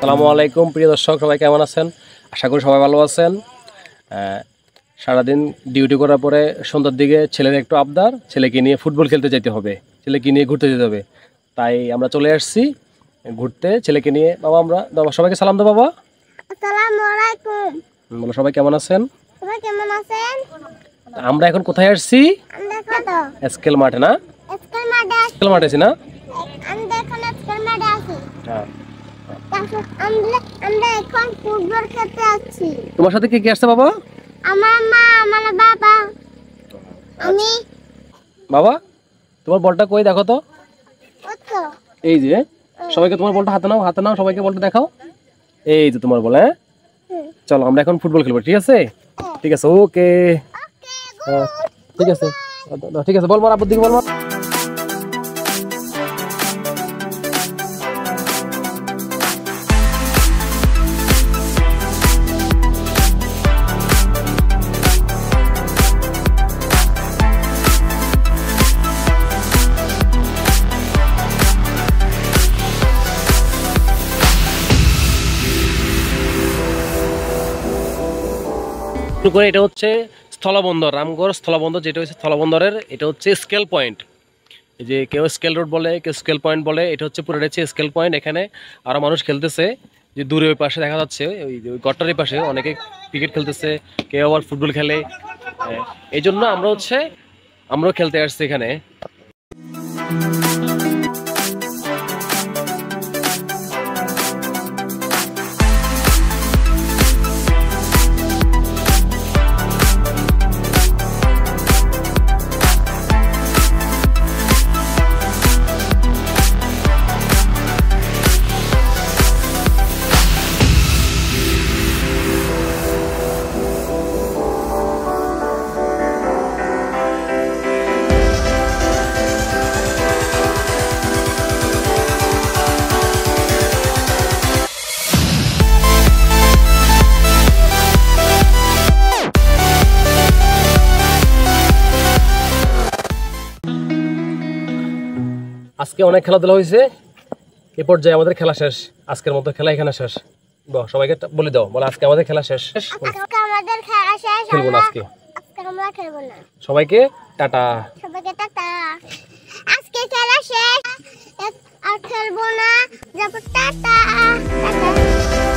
আসসালামু আলাইকুম প্রিয় দর্শক, সবাই কেমন আছেন? আশা করি সবাই ভালো আছেন। সারাদিন ডিউটি করার পরে সন্ধ্যার দিকে ছেলের একটু আবদার, ছেলেকে নিয়ে ফুটবল খেলতে যেতে হবে, ছেলেকে নিয়ে ঘুরতে যেতে হবে। তাই আমরা চলে আসছি ঘুরতে ছেলেকে নিয়ে। বাবা সবাইকে সালাম দাও। বাবা আসসালামু আলাইকুম। বলো সবাই কেমন আছেন? সবাই কেমন আছেন? আমরা এখন কোথায় আসছি? আমরা কত স্কেল মাঠে না? স্কুল মাঠে স্কেল মাঠে আছি না? আমরা এখন স্কুল মাঠে আছি। হ্যাঁ। আমরা এখন ফুটবল খেলতে যাচ্ছি। তোমার সাথে কে কে আসছে বাবা? আমার মা, আমার বাবা, আমি। বাবা তোমার বলটা কই দেখো তো। কত এই যে সবাইকে তোমার বলটা হাতে নাও, সবাইকে বলটা দেখাও। এই যে তোমার বল। হ্যাঁ চলো আমরা এখন ফুটবল খেলবো, ঠিক আছে? ঠিক আছে, ওকে। ঠিক আছে ঠিক আছে, বল মার আব্বুর দিকে বল মার। করে এটা হচ্ছে স্থলবন্দর, রামগড় স্থলবন্দর, যেটা হচ্ছে স্থলবন্দরের, এটা হচ্ছে স্কেল পয়েন্ট। এই যে কেউ স্কেল রোড বলে, কেউ স্কেল পয়েন্ট বলে, এটা হচ্ছে পুরোটা হচ্ছে স্কেল পয়েন্ট। এখানে আরো মানুষ খেলতেছে, যে দূরে ওই পাশে দেখা যাচ্ছে, ওই গট্টারের পাশে অনেকে ক্রিকেট খেলতেছে, কেউ আবার ফুটবল খেলে। এই জন্য আমরাও খেলতে আসছি এখানে। আজকে অনেক খেলাধুলা হয়েছে, এ পর্যায়ে আমাদের খেলা শেষ। আজকের মতো খেলা এখানে শেষ। সবাইকে বলে দাও, বলে আজকে আমাদের খেলা শেষ। আজকে আমাদের খেলা শেষ। খেলবো না আজকে আমরা খেলবো না। সবাইকে টাটা। সবাইকে টাটা। আজকে খেলা শেষ, আর খেলবো না। যাব টাটা টাটা।